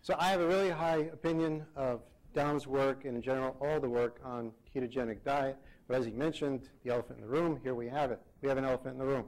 So I have a really high opinion of Dom's work and in general all the work on ketogenic diet. But as he mentioned, the elephant in the room, here we have it. We have an elephant in the room.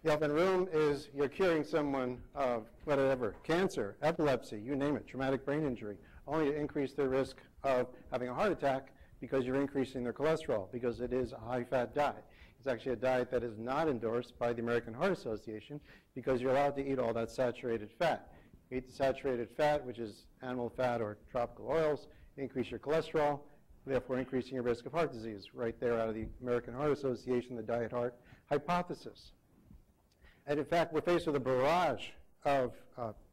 The elephant in the room is you're curing someone of whatever, cancer, epilepsy, you name it, traumatic brain injury, only to increase their risk of having a heart attack because you're increasing their cholesterol, because it is a high-fat diet. It's actually a diet that is not endorsed by the American Heart Association because you're allowed to eat all that saturated fat. You eat the saturated fat, which is animal fat or tropical oils, increase your cholesterol, therefore increasing your risk of heart disease, right there out of the American Heart Association, the diet heart hypothesis. And in fact, we're faced with a barrage of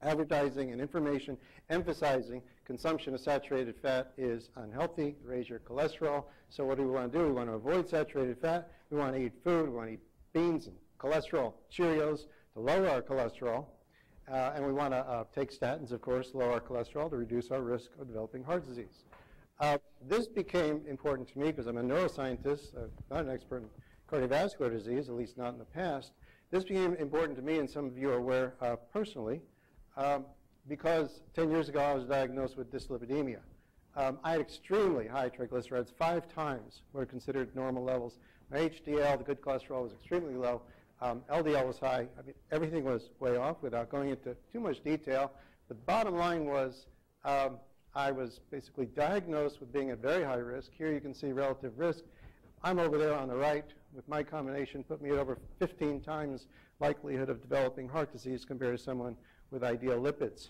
advertising and information emphasizing consumption of saturated fat is unhealthy, raise your cholesterol. So what do we want to do? We want to avoid saturated fat. We want to eat food. We want to eat beans and cholesterol, Cheerios to lower our cholesterol. And we want to take statins, of course, lower our cholesterol to reduce our risk of developing heart disease. This became important to me because I'm a neuroscientist, not an expert in cardiovascular disease, at least not in the past. This became important to me, and some of you are aware personally, because 10 years ago I was diagnosed with dyslipidemia. I had extremely high triglycerides, 5 times what are considered normal levels. My HDL, the good cholesterol, was extremely low. LDL was high. I mean, everything was way off without going into too much detail. But the bottom line was I was basically diagnosed with being at very high risk. Here you can see relative risk. I'm over there on the right with my combination, put me at over 15 times likelihood of developing heart disease compared to someone with ideal lipids.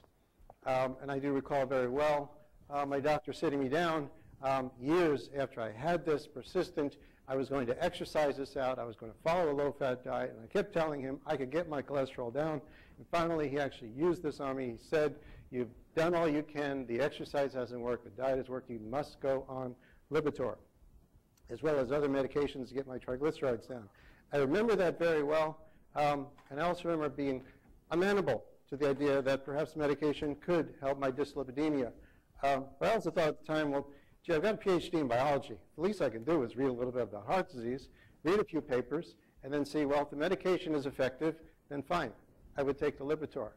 And I do recall very well my doctor sitting me down years after I had this persistent. I was going to exercise this out. I was going to follow a low-fat diet. And I kept telling him I could get my cholesterol down. And finally, he actually used this on me. He said, you've done all you can. The exercise hasn't worked. The diet has worked. You must go on Lipitor, as well as other medications to get my triglycerides down. I remember that very well. And I also remember being amenable to the idea that perhaps medication could help my dyslipidemia. But I also thought at the time, well, gee, I've got a PhD in biology. The least I can do is read a little bit about heart disease, read a few papers, and then see, well, if the medication is effective, then fine. I would take the Lipitor.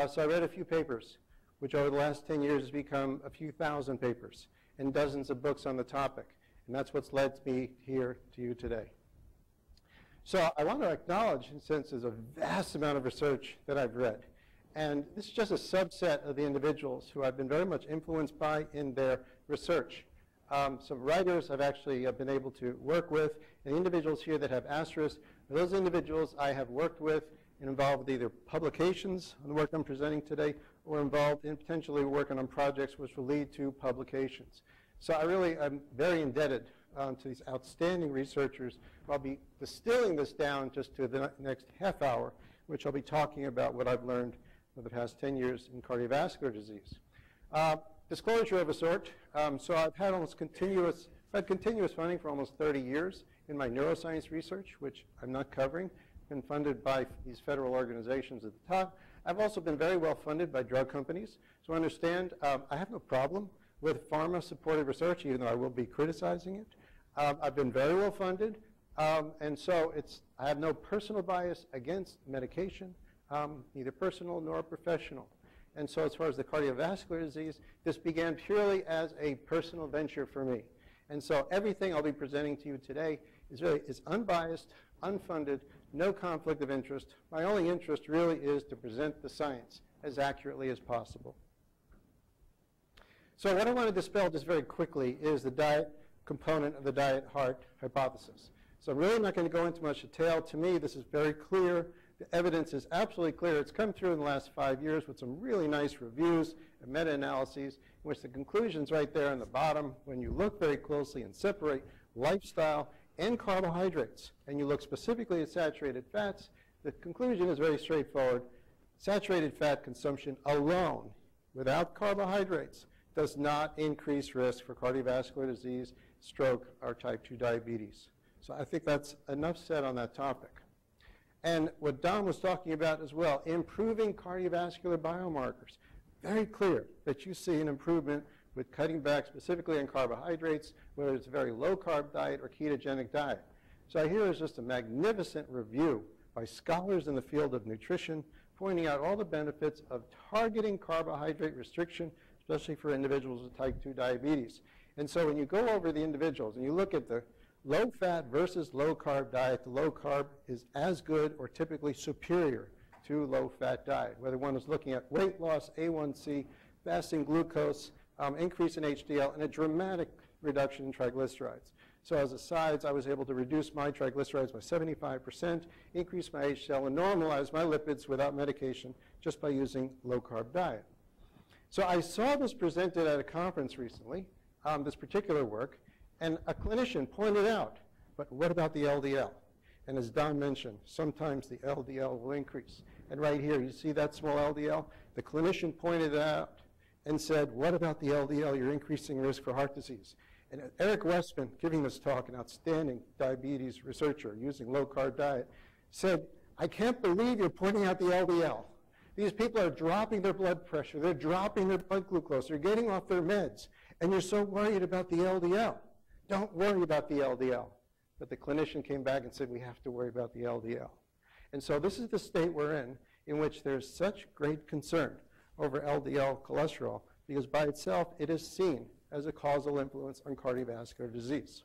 So I read a few papers, which over the last 10 years has become a few thousand papers and dozens of books on the topic. And that's what's led me here to you today. So I want to acknowledge, since there's a vast amount of research that I've read, and this is just a subset of the individuals who I've been very much influenced by in their research. Some writers I've actually been able to work with, and the individuals here that have asterisks are those individuals I have worked with and involved with either publications on the work I'm presenting today or involved in potentially working on projects which will lead to publications. So I really am very indebted to these outstanding researchers. I'll be distilling this down just to the next half hour, which I'll be talking about what I've learned for the past 10 years in cardiovascular disease. Disclosure of a sort. So I've had continuous funding for almost 30 years in my neuroscience research, which I'm not covering. Been funded by these federal organizations at the top. I've also been very well funded by drug companies. So understand, I have no problem with pharma-supported research, even though I will be criticizing it. I've been very well funded, and so I have no personal bias against medication, neither personal nor professional. And so as far as the cardiovascular disease, this began purely as a personal venture for me. And so everything I'll be presenting to you today is unbiased, unfunded, no conflict of interest. My only interest really is to present the science as accurately as possible. So what I want to dispel just very quickly is the diet component of the diet heart hypothesis. So I'm really not going to go into much detail. To me, this is very clear. The evidence is absolutely clear. It's come through in the last 5 years with some really nice reviews and meta-analyses in which the conclusion's right there on the bottom. When you look very closely and separate lifestyle and carbohydrates, and you look specifically at saturated fats, the conclusion is very straightforward. Saturated fat consumption alone, without carbohydrates, does not increase risk for cardiovascular disease, stroke, or type 2 diabetes. So I think that's enough said on that topic. And what Don was talking about as well, improving cardiovascular biomarkers. Very clear that you see an improvement with cutting back specifically on carbohydrates, whether it's a very low-carb diet or ketogenic diet. So here is just a magnificent review by scholars in the field of nutrition, pointing out all the benefits of targeting carbohydrate restriction, especially for individuals with type 2 diabetes. And so when you go over the individuals and you look at the low-fat versus low-carb diet, the low-carb is as good or typically superior to low-fat diet, whether one is looking at weight loss, A1C, fasting glucose, increase in HDL, and a dramatic reduction in triglycerides. So as asides, I was able to reduce my triglycerides by 75%, increase my HDL, and normalize my lipids without medication just by using low-carb diet. So I saw this presented at a conference recently, this particular work, and a clinician pointed out, but what about the LDL? And as Don mentioned, sometimes the LDL will increase. And right here, you see that small LDL? The clinician pointed it out and said, what about the LDL? You're increasing risk for heart disease. And Eric Westman, giving this talk, an outstanding diabetes researcher using low-carb diet, said, I can't believe you're pointing out the LDL. These people are dropping their blood pressure. They're dropping their blood glucose. They're getting off their meds. And you're so worried about the LDL. Don't worry about the LDL. But the clinician came back and said, we have to worry about the LDL. And so this is the state we're in which there's such great concern over LDL cholesterol, because by itself, it is seen as a causal influence on cardiovascular disease.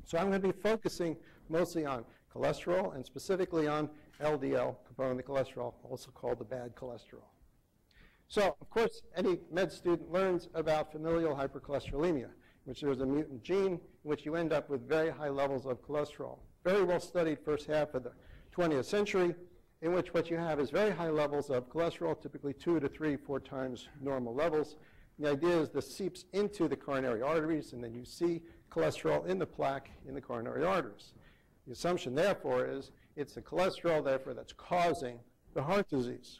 So I'm going to be focusing mostly on cholesterol and specifically on LDL component of the cholesterol, also called the bad cholesterol. So, of course, any med student learns about familial hypercholesterolemia, which there's a mutant gene in which you end up with very high levels of cholesterol. Very well studied first half of the 20th century, in which what you have is very high levels of cholesterol, typically 2 to 3, 4 times normal levels. And the idea is this seeps into the coronary arteries, and then you see cholesterol in the plaque in the coronary arteries. The assumption, therefore, is it's the cholesterol, therefore, that's causing the heart disease.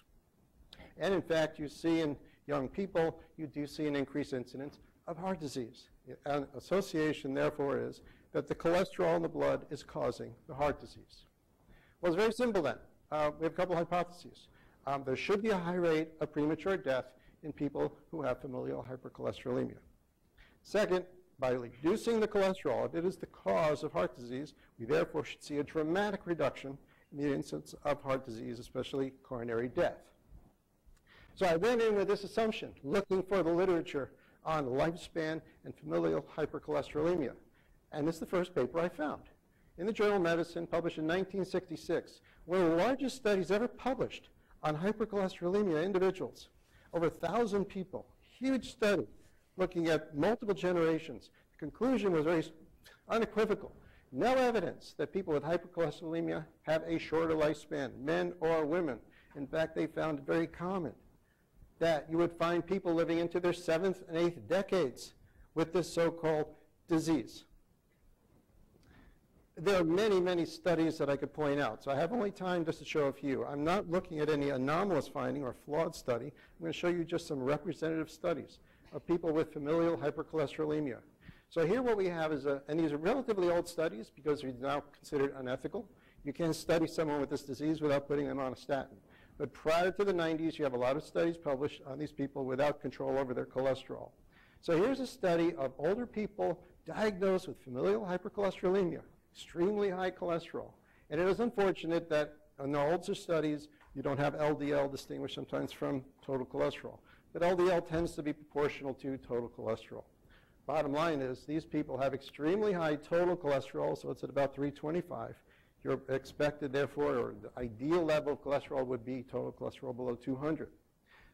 And in fact, you see in young people, you do see an increased incidence of heart disease. An association, therefore, is that the cholesterol in the blood is causing the heart disease. Well, it's very simple then. We have a couple hypotheses. There should be a high rate of premature death in people who have familial hypercholesterolemia. Second, by reducing the cholesterol, if it is the cause of heart disease, we therefore should see a dramatic reduction in the incidence of heart disease, especially coronary death. So I went in with this assumption, looking for the literature on lifespan and familial hypercholesterolemia. And this is the first paper I found. In the Journal of Medicine, published in 1966, one of the largest studies ever published on hypercholesterolemia individuals. Over 1,000 people, huge study, looking at multiple generations. The conclusion was very unequivocal. No evidence that people with hypercholesterolemia have a shorter lifespan, men or women. In fact, they found it very common that you would find people living into their 7th and 8th decades with this so-called disease. There are many, many studies that I could point out, so I have only time just to show a few. I'm not looking at any anomalous finding or flawed study. I'm going to show you just some representative studies of people with familial hypercholesterolemia. So here what we have is, and these are relatively old studies because they're now considered unethical. You can't study someone with this disease without putting them on a statin. But prior to the 90s, you have a lot of studies published on these people without control over their cholesterol. So here's a study of older people diagnosed with familial hypercholesterolemia, extremely high cholesterol. And it is unfortunate that in the older studies, you don't have LDL distinguished sometimes from total cholesterol. But LDL tends to be proportional to total cholesterol. Bottom line is these people have extremely high total cholesterol, so it's at about 325. Your expected, therefore, or the ideal level of cholesterol would be total cholesterol below 200.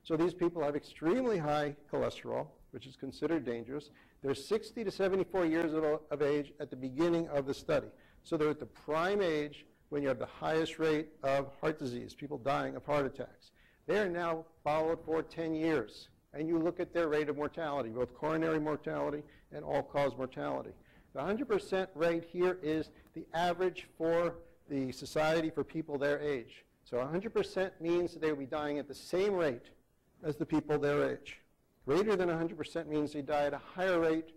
So these people have extremely high cholesterol, which is considered dangerous. They're 60 to 74 years of age at the beginning of the study. So they're at the prime age when you have the highest rate of heart disease, people dying of heart attacks. They are now followed for 10 years. And you look at their rate of mortality, both coronary mortality and all-cause mortality. The 100% rate here is the average for the Society for people their age. So 100% means that they will be dying at the same rate as the people their age. Greater than 100% means they die at a higher rate.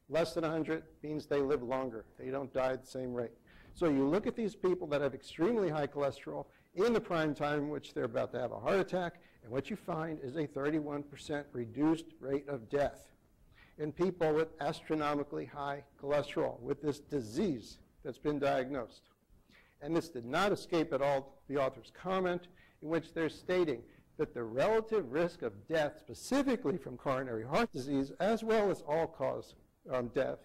Less than 100 means they live longer. They don't die at the same rate. So you look at these people that have extremely high cholesterol in the prime time in which they're about to have a heart attack, and what you find is a 31% reduced rate of death in people with astronomically high cholesterol, with this disease that's been diagnosed. And this did not escape at all the author's comment. in which they're stating that the relative risk of death, specifically from coronary heart disease, as well as all-cause death,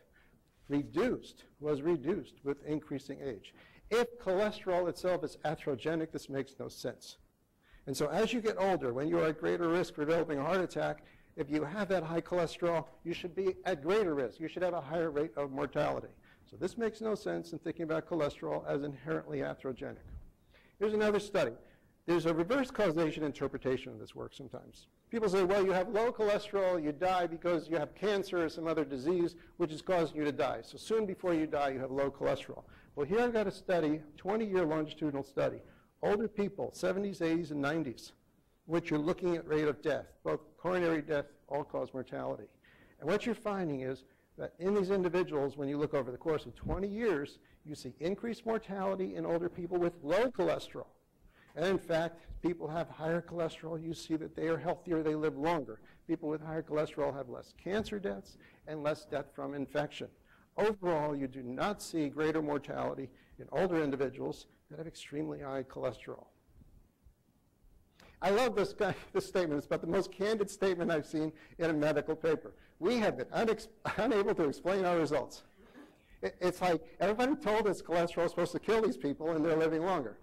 was reduced with increasing age. If cholesterol itself is atherogenic, this makes no sense. And so as you get older, when you are at greater risk for developing a heart attack, if you have that high cholesterol, you should be at greater risk. You should have a higher rate of mortality. So this makes no sense in thinking about cholesterol as inherently atherogenic. Here's another study. There's a reverse causation interpretation of this work sometimes. People say, well, you have low cholesterol, you die because you have cancer or some other disease which is causing you to die. So soon before you die, you have low cholesterol. Well, here I've got a study, 20-year longitudinal study, older people, 70s, 80s, and 90s, which you're looking at rate of death, both coronary death, all-cause mortality. And what you're finding is that in these individuals, when you look over the course of 20 years, you see increased mortality in older people with low cholesterol. And in fact, people have higher cholesterol, you see that they are healthier, they live longer. People with higher cholesterol have less cancer deaths and less death from infection. Overall, you do not see greater mortality in older individuals that have extremely high cholesterol. I love this statement. It's about the most candid statement I've seen in a medical paper. We have been unable to explain our results. It's like everybody told us cholesterol is supposed to kill these people and they're living longer.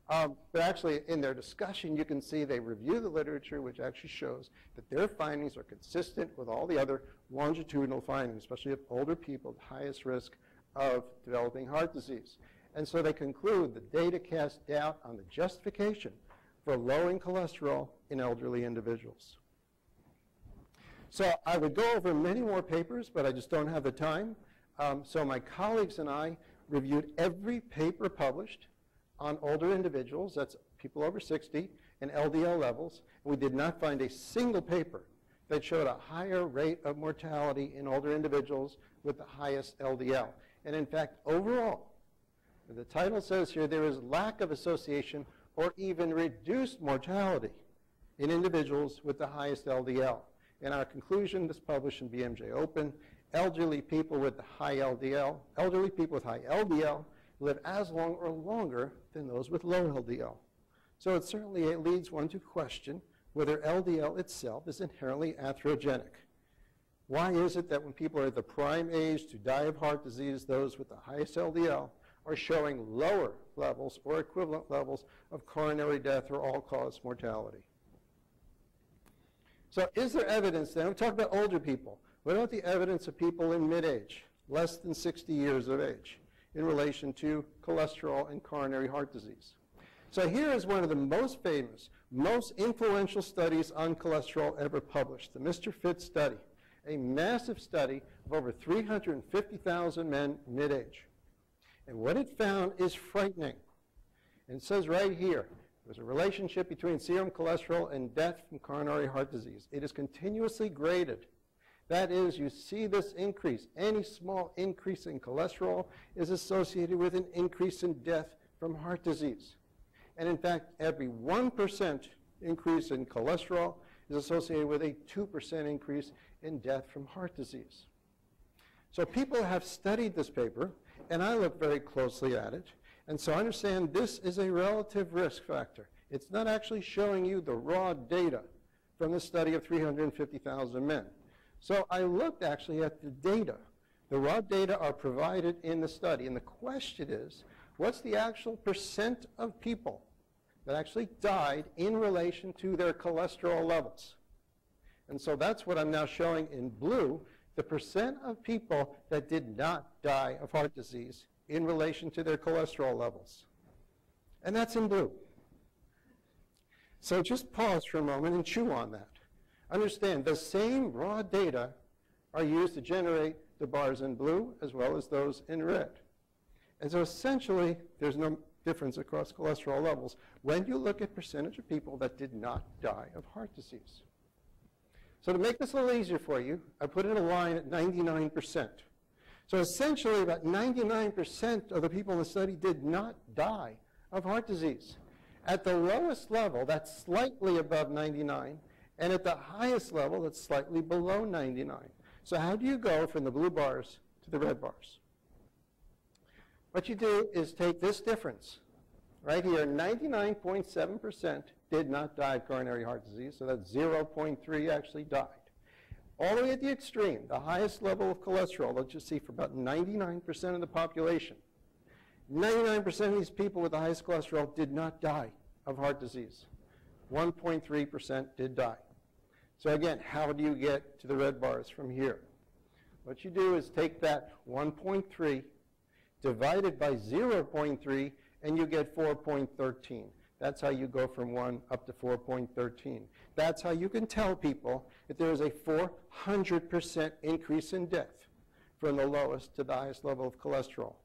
But actually, in their discussion, you can see they review the literature, which actually shows that their findings are consistent with all the other longitudinal findings, especially of older people at highest risk of developing heart disease. And so they conclude the data cast doubt on the justification for lowering cholesterol in elderly individuals. So I would go over many more papers, but I just don't have the time. So my colleagues and I reviewed every paper published on older individuals, that's people over 60, and LDL levels. We did not find a single paper that showed a higher rate of mortality in older individuals with the highest LDL. And in fact, overall, the title says here, there is lack of association or even reduced mortality in individuals with the highest LDL. And our conclusion, this published in BMJ Open, elderly people with the high LDL, elderly people with high LDL live as long or longer than those with low LDL. So it certainly leads one to question whether LDL itself is inherently atherogenic. Why is it that when people are at the prime age to die of heart disease, those with the highest LDL are showing lower levels or equivalent levels of coronary death or all-cause mortality? So is there evidence then? We talk about older people. What about the evidence of people in mid-age, less than 60 years of age, in relation to cholesterol and coronary heart disease? So here is one of the most famous, most influential studies on cholesterol ever published, the Mr. Fit study, a massive study of over 350,000 men mid-age. And what it found is frightening. And it says right here, there's a relationship between serum cholesterol and death from coronary heart disease. It is continuously graded. That is, you see this increase. Any small increase in cholesterol is associated with an increase in death from heart disease. And in fact, every 1% increase in cholesterol is associated with a 2% increase in death from heart disease. So people have studied this paper, and I look very closely at it. And so I understand this is a relative risk factor. It's not actually showing you the raw data from the study of 350,000 men. So I looked actually at the data. The raw data are provided in the study. And the question is, what's the actual percent of people that actually died in relation to their cholesterol levels? And so that's what I'm now showing in blue, the percent of people that did not die of heart disease in relation to their cholesterol levels. And that's in blue. So just pause for a moment and chew on that. Understand, the same raw data are used to generate the bars in blue as well as those in red. And so essentially, there's no difference across cholesterol levels when you look at percentage of people that did not die of heart disease. So to make this a little easier for you, I put in a line at 99%. So essentially, about 99% of the people in the study did not die of heart disease. At the lowest level, that's slightly above 99, and at the highest level, that's slightly below 99. So how do you go from the blue bars to the red bars? What you do is take this difference, right here, 99.7% did not die of coronary heart disease, so that's 0.3 actually died. All the way at the extreme, the highest level of cholesterol that you see for about 99% of the population. 99% of these people with the highest cholesterol did not die of heart disease. 1.3% did die. So again, how do you get to the red bars from here? What you do is take that 1.3, divide it by 0.3, and you get 4.13. That's how you go from 1 up to 4.13. That's how you can tell people that there is a 400% increase in death from the lowest to the highest level of cholesterol.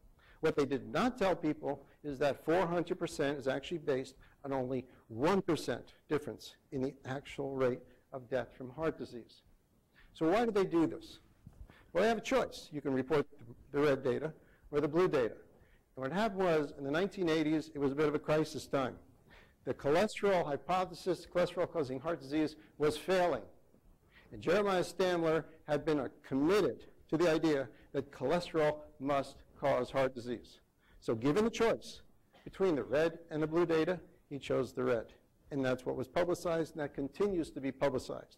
What they did not tell people is that 400% is actually based on only 1% difference in the actual rate of death from heart disease. So why do they do this? Well, they have a choice. You can report the red data or the blue data. And what happened was, in the 1980s, it was a bit of a crisis time. The cholesterol hypothesis, cholesterol causing heart disease, was failing. And Jeremiah Stamler had been committed to the idea that cholesterol must cause heart disease. So given the choice between the red and the blue data, he chose the red. And that's what was publicized, and that continues to be publicized.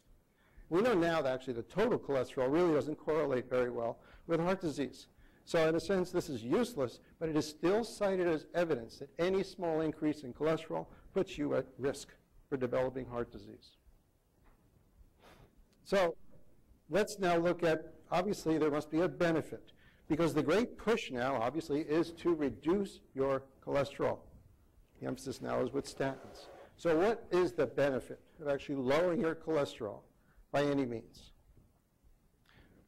We know now that actually the total cholesterol really doesn't correlate very well with heart disease. So in a sense, this is useless, but it is still cited as evidence that any small increase in cholesterol puts you at risk for developing heart disease. So let's now look at, obviously there must be a benefit, because the great push now, obviously, is to reduce your cholesterol. The emphasis now is with statins. So what is the benefit of actually lowering your cholesterol by any means?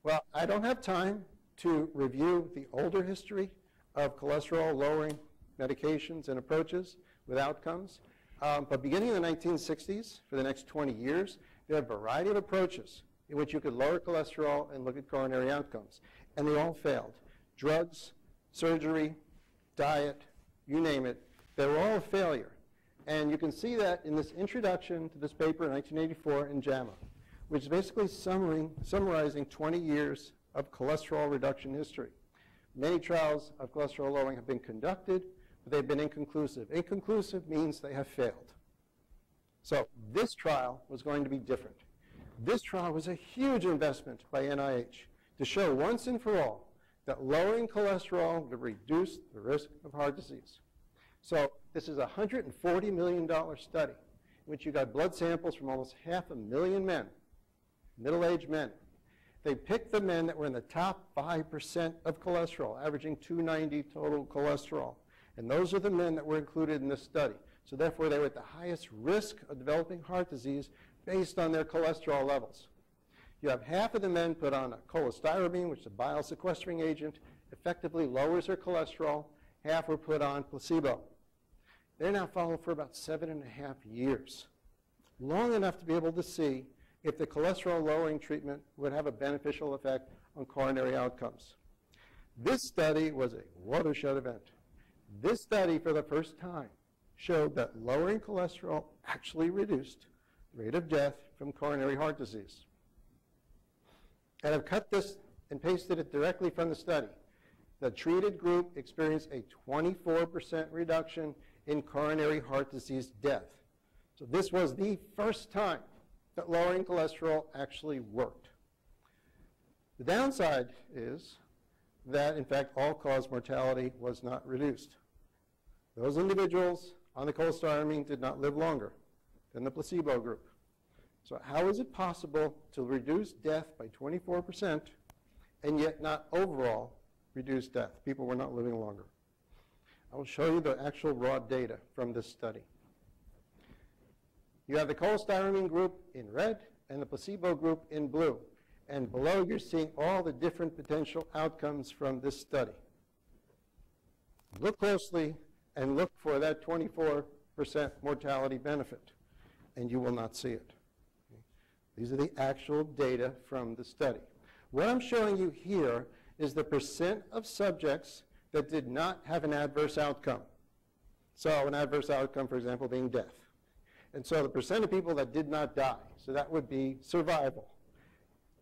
Well, I don't have time to review the older history of cholesterol-lowering medications and approaches with outcomes. But beginning in the 1960s, for the next 20 years, there are a variety of approaches in which you could lower cholesterol and look at coronary outcomes. And they all failed. Drugs, surgery, diet, you name it, they were all a failure. And you can see that in this introduction to this paper in 1984 in JAMA, which is basically summarizing 20 years of cholesterol reduction history. Many trials of cholesterol lowering have been conducted, but they've been inconclusive. Inconclusive means they have failed. So this trial was going to be different. This trial was a huge investment by NIH to show once and for all that lowering cholesterol would reduce the risk of heart disease. So this is a $140 million study in which you got blood samples from almost 500,000 men, middle-aged men. They picked the men that were in the top 5% of cholesterol, averaging 290 total cholesterol. And those are the men that were included in this study. So therefore, they were at the highest risk of developing heart disease based on their cholesterol levels. You have half of the men put on a cholestyramine, which is a bile sequestering agent, effectively lowers their cholesterol. Half were put on placebo. They're now followed for about 7.5 years, long enough to be able to see if the cholesterol-lowering treatment would have a beneficial effect on coronary outcomes. This study was a watershed event. This study, for the first time, showed that lowering cholesterol actually reduced the rate of death from coronary heart disease. And I've cut this and pasted it directly from the study. The treated group experienced a 24% reduction in coronary heart disease death. So this was the first time that lowering cholesterol actually worked. The downside is that, in fact, all-cause mortality was not reduced. Those individuals on the cholestyramine did not live longer than the placebo group. So how is it possible to reduce death by 24% and yet not overall reduce death? People were not living longer. I will show you the actual raw data from this study. You have the cholestyramine group in red and the placebo group in blue. And below, you're seeing all the different potential outcomes from this study. Look closely and look for that 24% mortality benefit, and you will not see it. These are the actual data from the study. What I'm showing you here is the percent of subjects that did not have an adverse outcome. So an adverse outcome, for example, being death. And so the percent of people that did not die, so that would be survival.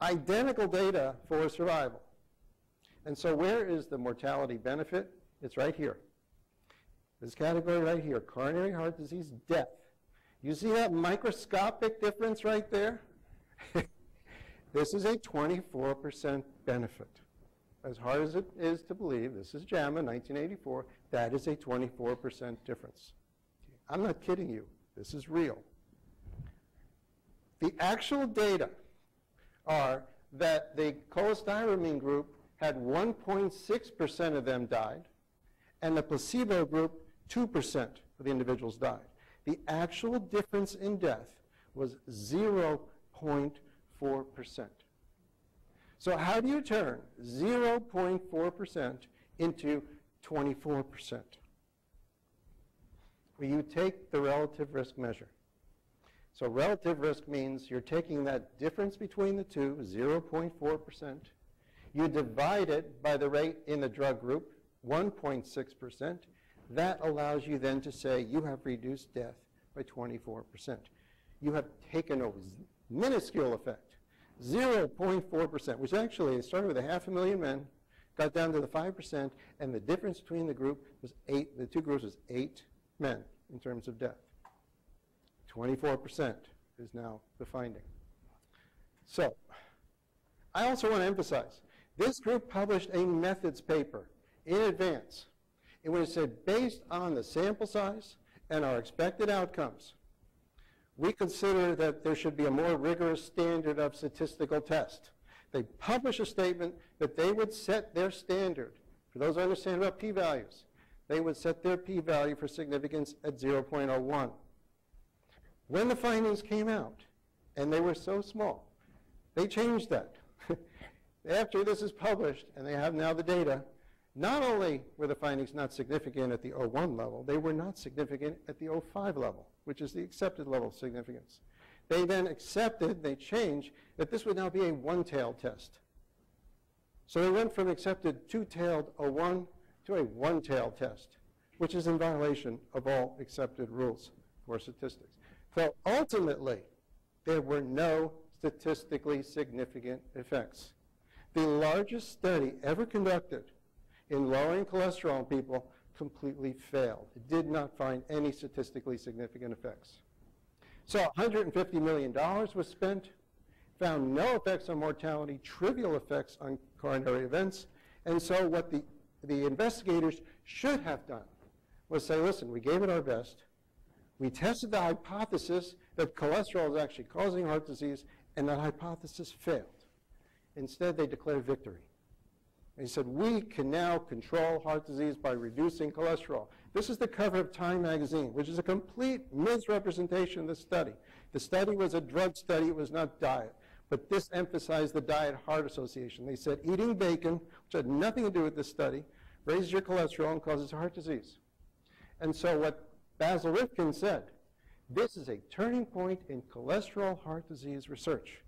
Identical data for survival. And so where is the mortality benefit? It's right here. this category right here, coronary heart disease, death. You see that microscopic difference right there? This is a 24% benefit. As hard as it is to believe, this is JAMA, 1984, that is a 24% difference. I'm not kidding you. This is real. The actual data are that the cholestyramine group had 1.6% of them died, and the placebo group, 2% of the individuals died. The actual difference in death was 0.4%. So how do you turn 0.4% into 24%? Well, you take the relative risk measure. So relative risk means you're taking that difference between the two, 0.4%. You divide it by the rate in the drug group, 1.6%. That allows you then to say you have reduced death by 24%. You have taken a minuscule effect, 0.4%, which actually started with 500,000 men, got down to the 5%, and the difference between the group was the two groups was 8 men in terms of death. 24% is now the finding. So, I also want to emphasize, this group published a methods paper in advance in which it said, based on the sample size and our expected outcomes, we consider that there should be a more rigorous standard of statistical test. They published a statement that they would set their standard. For those who understand about p-values, they would set their p-value for significance at 0.01. When the findings came out, and they were so small, they changed that. After this is published, and they have now the data, not only were the findings not significant at the 0.1 level, they were not significant at the 0.5 level, which is the accepted level of significance. They then accepted, they changed, that this would now be a one-tailed test. So they went from accepted two-tailed 0.1 to a one-tailed test, which is in violation of all accepted rules for statistics. So ultimately, there were no statistically significant effects. The largest study ever conducted in lowering cholesterol in people completely failed. It did not find any statistically significant effects. So $150 million was spent, found no effects on mortality, trivial effects on coronary events, and so what the investigators should have done was say, listen, we gave it our best, we tested the hypothesis that cholesterol is actually causing heart disease, and that hypothesis failed. Instead, they declared victory. They said, we can now control heart disease by reducing cholesterol. This is the cover of Time magazine, which is a complete misrepresentation of the study. The study was a drug study, it was not diet. But this emphasized the Diet Heart Association. They said eating bacon, which had nothing to do with this study, raises your cholesterol and causes heart disease. And so what Basil Rifkin said, this is a turning point in cholesterol heart disease research.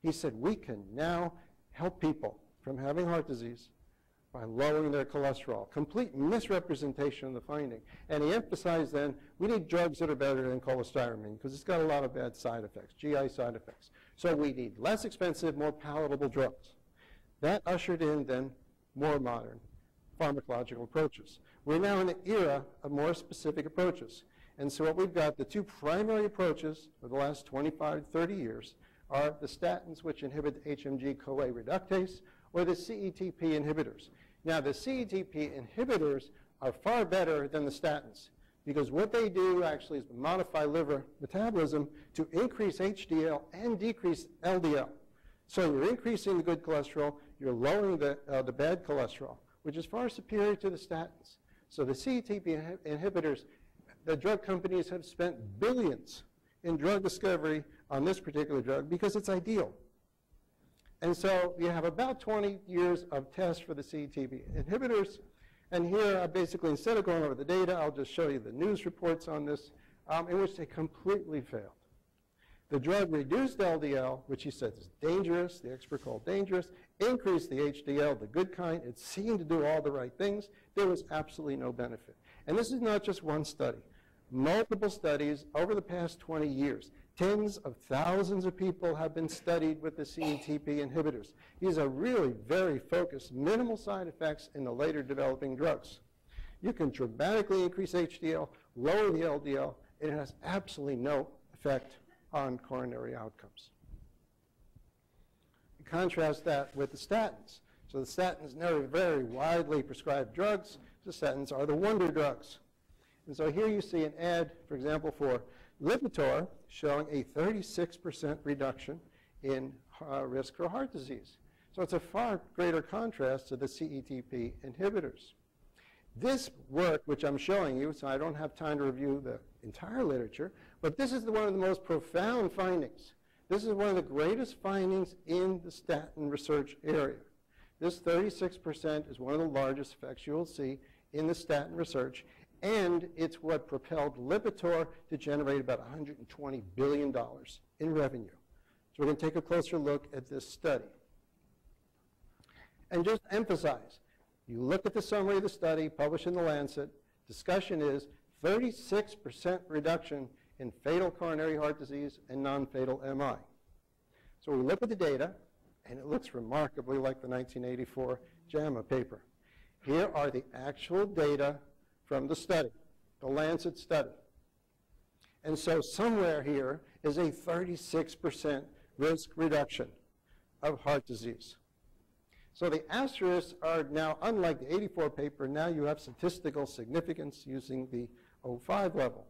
He said, we can now help people from having heart disease by lowering their cholesterol. Complete misrepresentation of the finding. And he emphasized then, we need drugs that are better than cholestyramine because it's got a lot of bad side effects, GI side effects. So we need less expensive, more palatable drugs. That ushered in then more modern pharmacological approaches. We're now in the era of more specific approaches. And so what we've got, the two primary approaches for the last 25, 30 years are the statins, which inhibit HMG-CoA reductase, or the CETP inhibitors. Now, the CETP inhibitors are far better than the statins because what they do actually is modify liver metabolism to increase HDL and decrease LDL. So you're increasing the good cholesterol, you're lowering the bad cholesterol, which is far superior to the statins. So the CETP inhibitors, the drug companies have spent billions in drug discovery on this particular drug because it's ideal. And so you have about 20 years of tests for the CETP inhibitors. And here, basically, instead of going over the data, I'll just show you the news reports on this, in which they completely failed. The drug reduced LDL, which he said is dangerous, the expert called dangerous, increased the HDL, the good kind. It seemed to do all the right things. There was absolutely no benefit. And this is not just one study. Multiple studies over the past 20 years. Tens of thousands of people have been studied with the CETP inhibitors. These are really very focused, minimal side effects in the later developing drugs. You can dramatically increase HDL, lower the LDL, and it has absolutely no effect on coronary outcomes. You contrast that with the statins. So the statins are very widely prescribed drugs. The statins are the wonder drugs. And so here you see an ad, for example, for Lipitor showing a 36% reduction in risk for heart disease. So it's a far greater contrast to the CETP inhibitors. This work, which I'm showing you, so I don't have time to review the entire literature, but this is one of the most profound findings. This is one of the greatest findings in the statin research area. This 36% is one of the largest effects you'll see in the statin research, and it's what propelled Lipitor to generate about $120 billion in revenue. So we're going to take a closer look at this study. And just emphasize, you look at the summary of the study published in The Lancet, discussion is 36% reduction in fatal coronary heart disease and non-fatal MI. So we look at the data, and it looks remarkably like the 1984 JAMA paper. Here are the actual data from the study, the Lancet study. And so somewhere here is a 36% risk reduction of heart disease. So the asterisks are now, unlike the 84 paper, now you have statistical significance using the 05 level.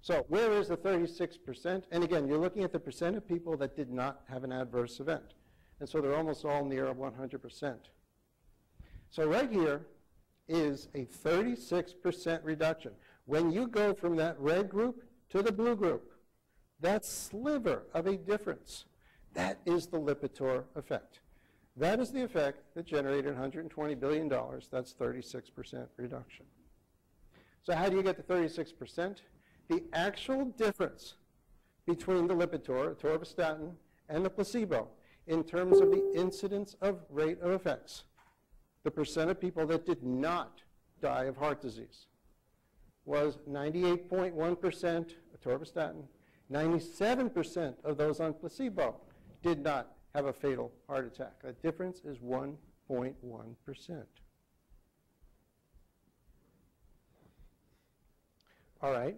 So where is the 36%? And again, you're looking at the percent of people that did not have an adverse event. And so they're almost all near 100%. So right here is a 36% reduction. When you go from that red group to the blue group, that sliver of a difference, that is the Lipitor effect. That is the effect that generated $120 billion. That's 36% reduction. So how do you get to 36%? The actual difference between the Lipitor, atorvastatin, and the placebo in terms of the incidence of rate of effects, the percent of people that did not die of heart disease, was 98.1% atorvastatin. 97% of those on placebo did not have a fatal heart attack. That difference is 1.1%. All right.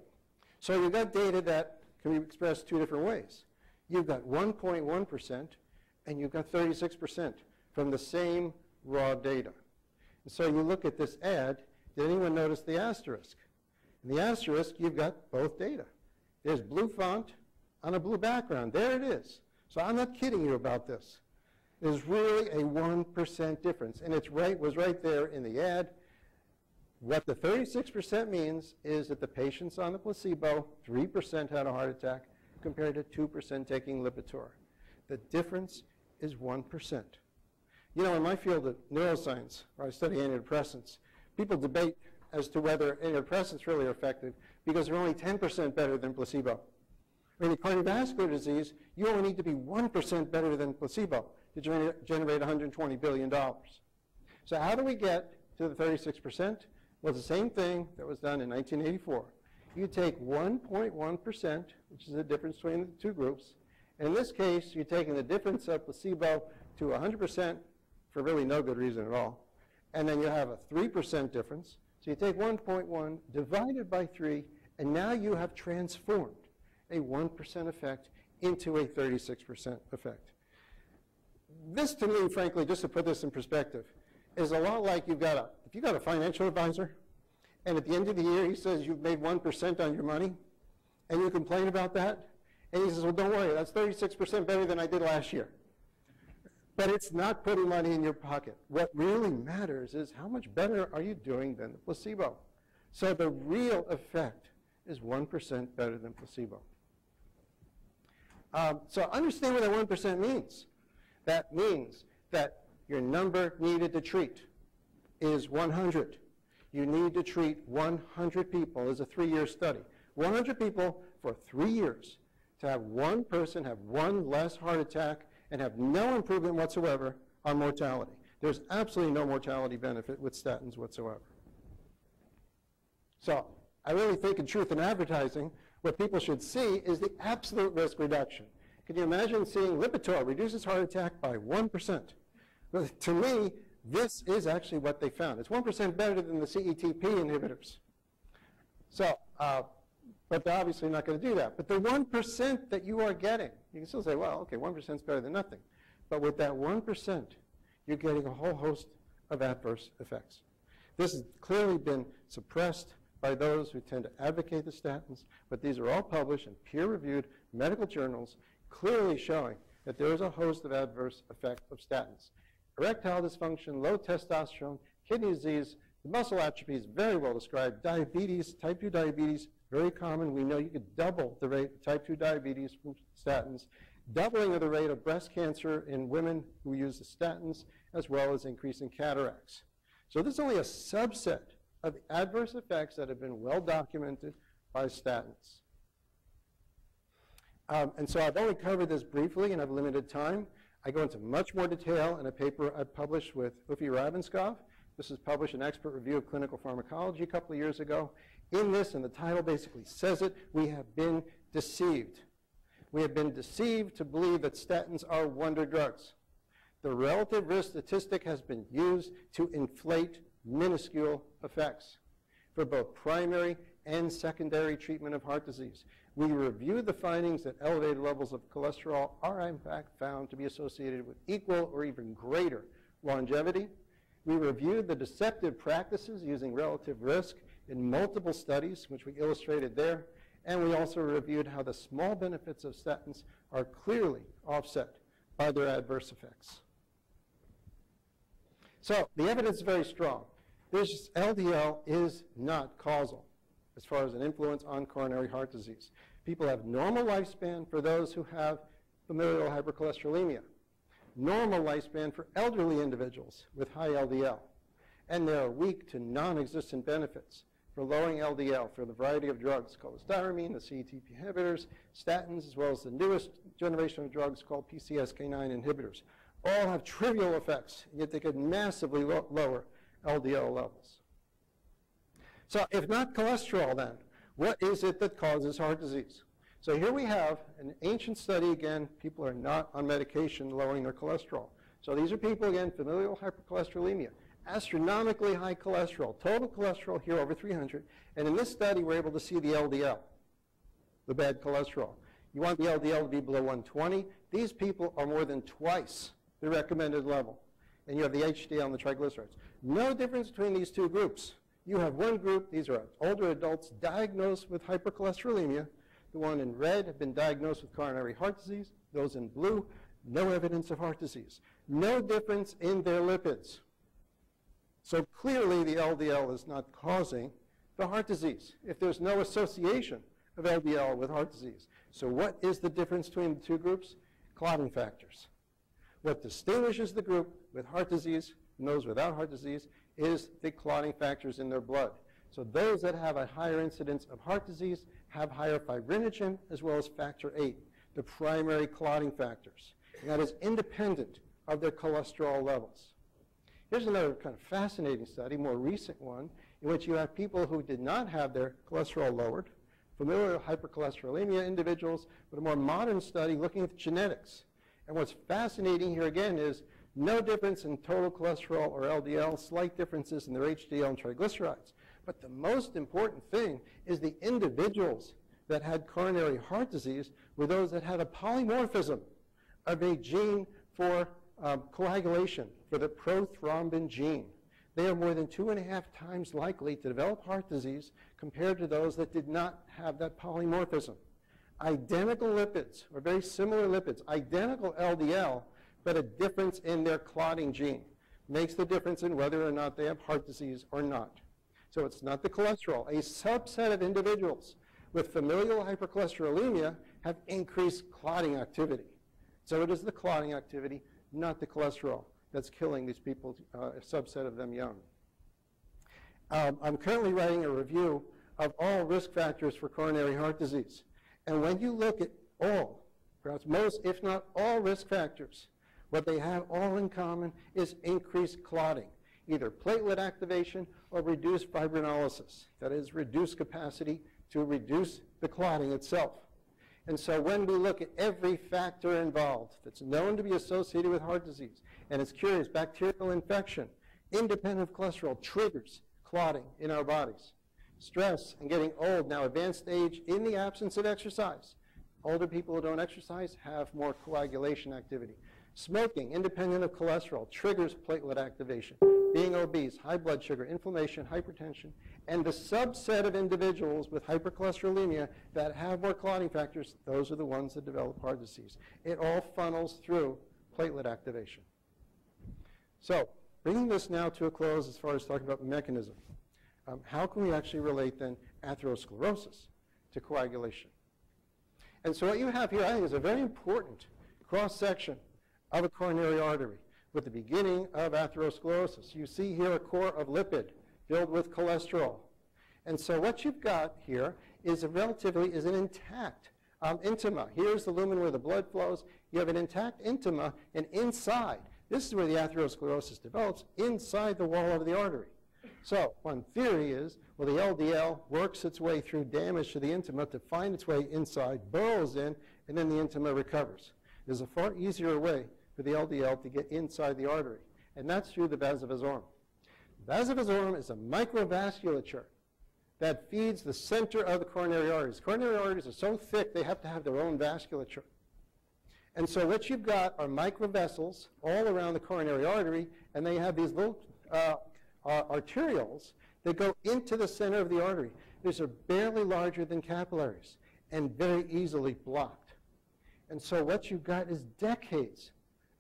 So you've got data that can be expressed two different ways. You've got 1.1% and you've got 36% from the same raw data. And so you look at this ad, did anyone notice the asterisk? In the asterisk, you've got both data. There's blue font on a blue background. There it is. So I'm not kidding you about this. There's really a 1% difference, and it was right there in the ad. What the 36% means is that the patients on the placebo, 3% had a heart attack compared to 2% taking Lipitor. The difference is 1%. You know, in my field of neuroscience, where I study antidepressants, people debate as to whether antidepressants really are effective because they're only 10% better than placebo. In cardiovascular disease, you only need to be 1% better than placebo to generate $120 billion. So how do we get to the 36%? Well, it's the same thing that was done in 1984. You take 1.1%, which is the difference between the two groups. In this case, you're taking the difference of placebo to 100% for really no good reason at all. And then you have a 3% difference. So you take 1.1 divided by 3, and now you have transformed a 1% effect into a 36% effect. This, to me, frankly, just to put this in perspective, is a lot like if you've got a financial advisor, and at the end of the year he says you've made 1% on your money, and you complain about that, and he says, well, don't worry, that's 36% better than I did last year. But it's not putting money in your pocket. What really matters is how much better are you doing than the placebo. So the real effect is 1% better than placebo. So understand what that 1% means. That means that your number needed to treat is 100. You need to treat 100 people as a 3-year study. 100 people for 3 years to have one person have one less heart attack and have no improvement whatsoever on mortality. There's absolutely no mortality benefit with statins whatsoever. So I really think in truth in advertising, what people should see is the absolute risk reduction. Can you imagine seeing Lipitor reduces heart attack by 1%? Well, to me, This is actually what they found. It's 1% better than the CETP inhibitors. So, but they're obviously not going to do that. But the 1% that you are getting, you can still say, well, okay, 1% is better than nothing. But with that 1%, you're getting a whole host of adverse effects. This has clearly been suppressed by those who tend to advocate the statins, but these are all published in peer-reviewed medical journals, clearly showing that there is a host of adverse effects of statins. Erectile dysfunction, low testosterone, kidney disease, the muscle atrophy is very well described. Diabetes, type 2 diabetes, very common. We know you could double the rate of type 2 diabetes from statins, doubling of the rate of breast cancer in women who use the statins, as well as increasing cataracts. So this is only a subset of the adverse effects that have been well documented by statins. And so I've only covered this briefly and I've limited time. I go into much more detail in a paper I published with Uffe Ravenskov. This was published in Expert Review of Clinical Pharmacology a couple of years ago. In this, and the title basically says it, we have been deceived. We have been deceived to believe that statins are wonder drugs. The relative risk statistic has been used to inflate minuscule effects for both primary and secondary treatment of heart disease. We reviewed the findings that elevated levels of cholesterol are in fact found to be associated with equal or even greater longevity. We reviewed the deceptive practices using relative risk in multiple studies, which we illustrated there, and we also reviewed how the small benefits of statins are clearly offset by their adverse effects. So the evidence is very strong. This LDL is not causal as far as an influence on coronary heart disease. People have normal lifespan for those who have familial hypercholesterolemia, normal lifespan for elderly individuals with high LDL, and there are weak to non-existent benefits for lowering LDL for the variety of drugs called cholestyramine, the CETP inhibitors, statins, as well as the newest generation of drugs called PCSK9 inhibitors. All have trivial effects, yet they could massively lower LDL levels. So if not cholesterol then, what is it that causes heart disease? So here we have an ancient study, again, people are not on medication lowering their cholesterol. So these are people, again, familial hypercholesterolemia, astronomically high cholesterol, total cholesterol here over 300. And in this study, we're able to see the LDL, the bad cholesterol. You want the LDL to be below 120. These people are more than twice the recommended level. And you have the HDL and the triglycerides. No difference between these two groups. You have one group, these are older adults diagnosed with hypercholesterolemia. The one in red have been diagnosed with coronary heart disease. Those in blue, no evidence of heart disease. No difference in their lipids. So clearly the LDL is not causing the heart disease if there's no association of LDL with heart disease. So what is the difference between the two groups? Clotting factors. What distinguishes the group with heart disease and those without heart disease is the clotting factors in their blood. So those that have a higher incidence of heart disease have higher fibrinogen as well as factor VIII, the primary clotting factors. And that is independent of their cholesterol levels. Here's another kind of fascinating study, more recent one, in which you have people who did not have their cholesterol lowered, familial hypercholesterolemia individuals, but a more modern study looking at genetics. And what's fascinating here again is no difference in total cholesterol or LDL, slight differences in their HDL and triglycerides. But the most important thing is the individuals that had coronary heart disease were those that had a polymorphism of a gene for coagulation, for the prothrombin gene. They are more than 2.5 times likely to develop heart disease compared to those that did not have that polymorphism. Identical lipids, or very similar lipids, identical LDL, but a difference in their clotting gene makes the difference in whether or not they have heart disease or not. So it's not the cholesterol. A subset of individuals with familial hypercholesterolemia have increased clotting activity. So it is the clotting activity, not the cholesterol, that's killing these people, a subset of them young. I'm currently writing a review of all risk factors for coronary heart disease. And when you look at all, perhaps most, if not all risk factors, what they have all in common is increased clotting, either platelet activation or reduced fibrinolysis, that is, reduced capacity to reduce the clotting itself. And so when we look at every factor involved that's known to be associated with heart disease, and it's curious, bacterial infection, independent of cholesterol, triggers clotting in our bodies. Stress and getting old, now advanced age, in the absence of exercise. Older people who don't exercise have more coagulation activity. Smoking, independent of cholesterol, triggers platelet activation. Being obese, high blood sugar, inflammation, hypertension, and the subset of individuals with hypercholesterolemia that have more clotting factors, those are the ones that develop heart disease. It all funnels through platelet activation. So, bringing this now to a close as far as talking about mechanism, how can we actually relate then atherosclerosis to coagulation? And so what you have here, I think, is a very important cross-section of a coronary artery with the beginning of atherosclerosis. You see here a core of lipid filled with cholesterol. And so what you've got here is an intact intima. Here's the lumen where the blood flows. You have an intact intima, and inside, this is where the atherosclerosis develops, inside the wall of the artery. So one theory is, well, the LDL works its way through damage to the intima to find its way inside, burrows in, and then the intima recovers. There's a far easier way for the LDL to get inside the artery, and that's through the vasa vasorum. Vasa vasorum is a microvasculature that feeds the center of the coronary arteries. Coronary arteries are so thick they have to have their own vasculature. And so what you've got are microvessels all around the coronary artery, and they have these little arterioles that go into the center of the artery. These are barely larger than capillaries and very easily blocked. And so what you've got is decades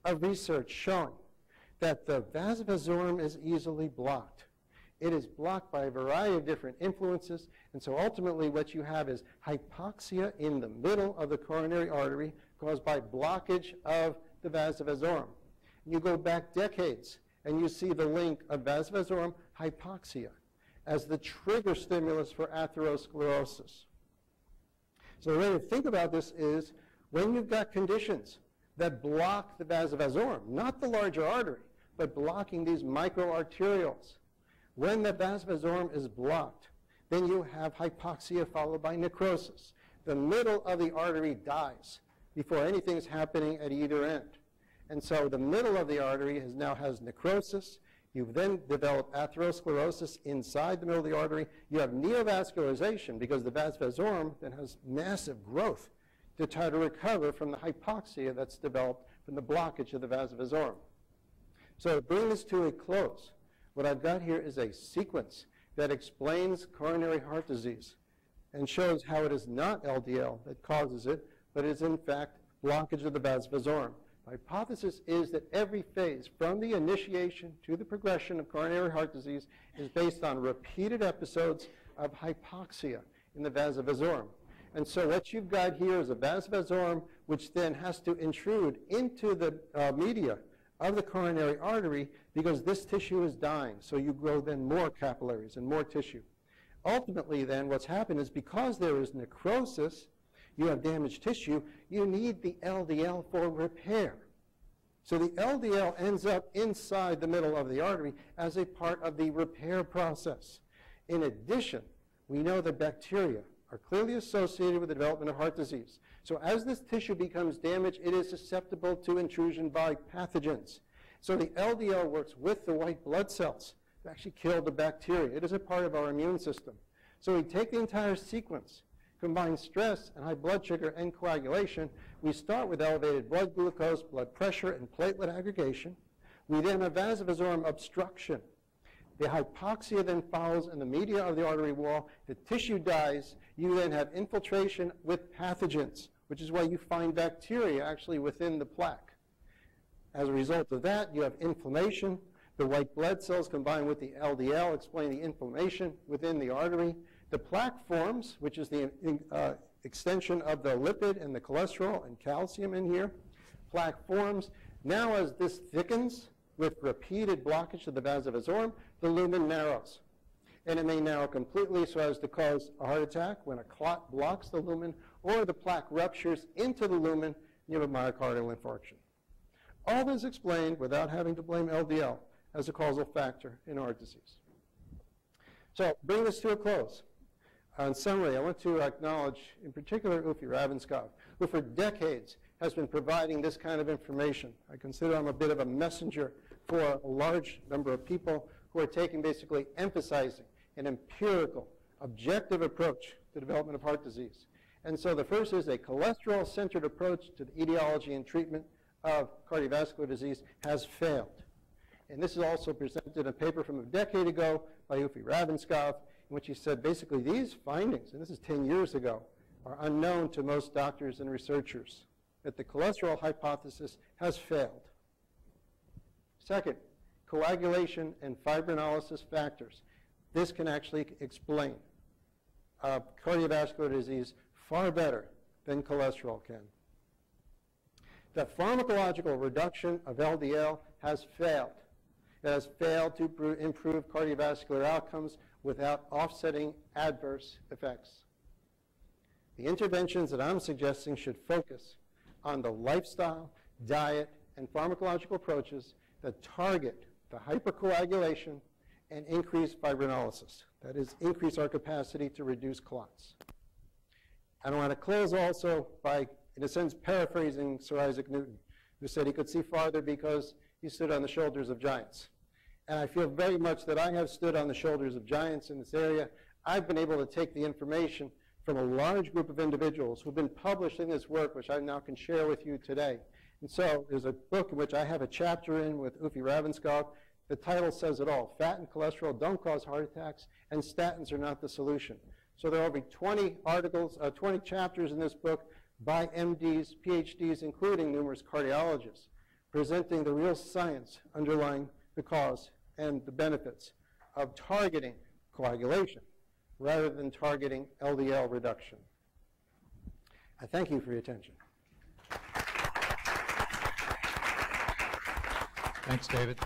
of research showing that the vasa vasorum is easily blocked. It is blocked by a variety of different influences, and so ultimately what you have is hypoxia in the middle of the coronary artery caused by blockage of the vasa vasorum. You go back decades, and you see the link of vasa vasorum hypoxia as the trigger stimulus for atherosclerosis. So the way to think about this is when you've got conditions that block the vasa vasorum, not the larger artery, but blocking these microarterioles. When the vasa vasorum is blocked, then you have hypoxia followed by necrosis. The middle of the artery dies before anything's happening at either end. And so the middle of the artery now has necrosis. You then develop atherosclerosis inside the middle of the artery. You have neovascularization because the vas vasorum then has massive growth to try to recover from the hypoxia that's developed from the blockage of the vas vasorum. So to bring this to a close, what I've got here is a sequence that explains coronary heart disease and shows how it is not LDL that causes it, but it is in fact blockage of the vas vasorum. The hypothesis is that every phase, from the initiation to the progression of coronary heart disease, is based on repeated episodes of hypoxia in the vasa vasorum. And so what you've got here is a vas vasorum, which then has to intrude into the media of the coronary artery because this tissue is dying. So you grow then more capillaries and more tissue. Ultimately then what's happened is because there is necrosis, you have damaged tissue, you need the LDL for repair. So the LDL ends up inside the middle of the artery as a part of the repair process. In addition, we know that bacteria are clearly associated with the development of heart disease. So as this tissue becomes damaged, it is susceptible to intrusion by pathogens. So the LDL works with the white blood cells to actually kill the bacteria. It is a part of our immune system. So we take the entire sequence, combine stress and high blood sugar and coagulation. We start with elevated blood glucose, blood pressure, and platelet aggregation. We then have vasa vasorum obstruction. The hypoxia then follows in the media of the artery wall. The tissue dies. You then have infiltration with pathogens, which is why you find bacteria actually within the plaque. As a result of that, you have inflammation. The white blood cells combine with the LDL explain the inflammation within the artery. The plaque forms, which is the extension of the lipid and the cholesterol and calcium in here. Plaque forms. Now as this thickens with repeated blockage of the vasa vasorum, the lumen narrows. And it may narrow completely so as to cause a heart attack when a clot blocks the lumen, or the plaque ruptures into the lumen, and you have a myocardial infarction. All this explained without having to blame LDL as a causal factor in heart disease. So bring this to a close. In summary, I want to acknowledge, in particular, Ufi Ravenskov, who for decades has been providing this kind of information. I consider him a bit of a messenger for a large number of people who are basically emphasizing an empirical, objective approach to development of heart disease. And so the first is a cholesterol-centered approach to the etiology and treatment of cardiovascular disease has failed. And this is also presented in a paper from a decade ago by Ufi Ravenskov, in which he said basically these findings, and this is 10 years ago, are unknown to most doctors and researchers, that the cholesterol hypothesis has failed. Second, coagulation and fibrinolysis factors. This can actually explain cardiovascular disease far better than cholesterol can. The pharmacological reduction of LDL has failed. It has failed to improve cardiovascular outcomes without offsetting adverse effects. The interventions that I'm suggesting should focus on the lifestyle, diet, and pharmacological approaches that target the hypercoagulation and increase fibrinolysis. That is, increase our capacity to reduce clots. And I want to close also by, in a sense, paraphrasing Sir Isaac Newton, who said he could see farther because he stood on the shoulders of giants. And I feel very much that I have stood on the shoulders of giants in this area. I've been able to take the information from a large group of individuals who've been publishing this work, which I now can share with you today. And so there's a book in which I have a chapter in with Ufi Ravenskov. The title says it all. Fat and cholesterol don't cause heart attacks, and statins are not the solution. So there are over 20 articles, 20 chapters in this book by MDs, PhDs, including numerous cardiologists, presenting the real science underlying the cause and the benefits of targeting coagulation rather than targeting LDL reduction. I thank you for your attention. Thanks, David.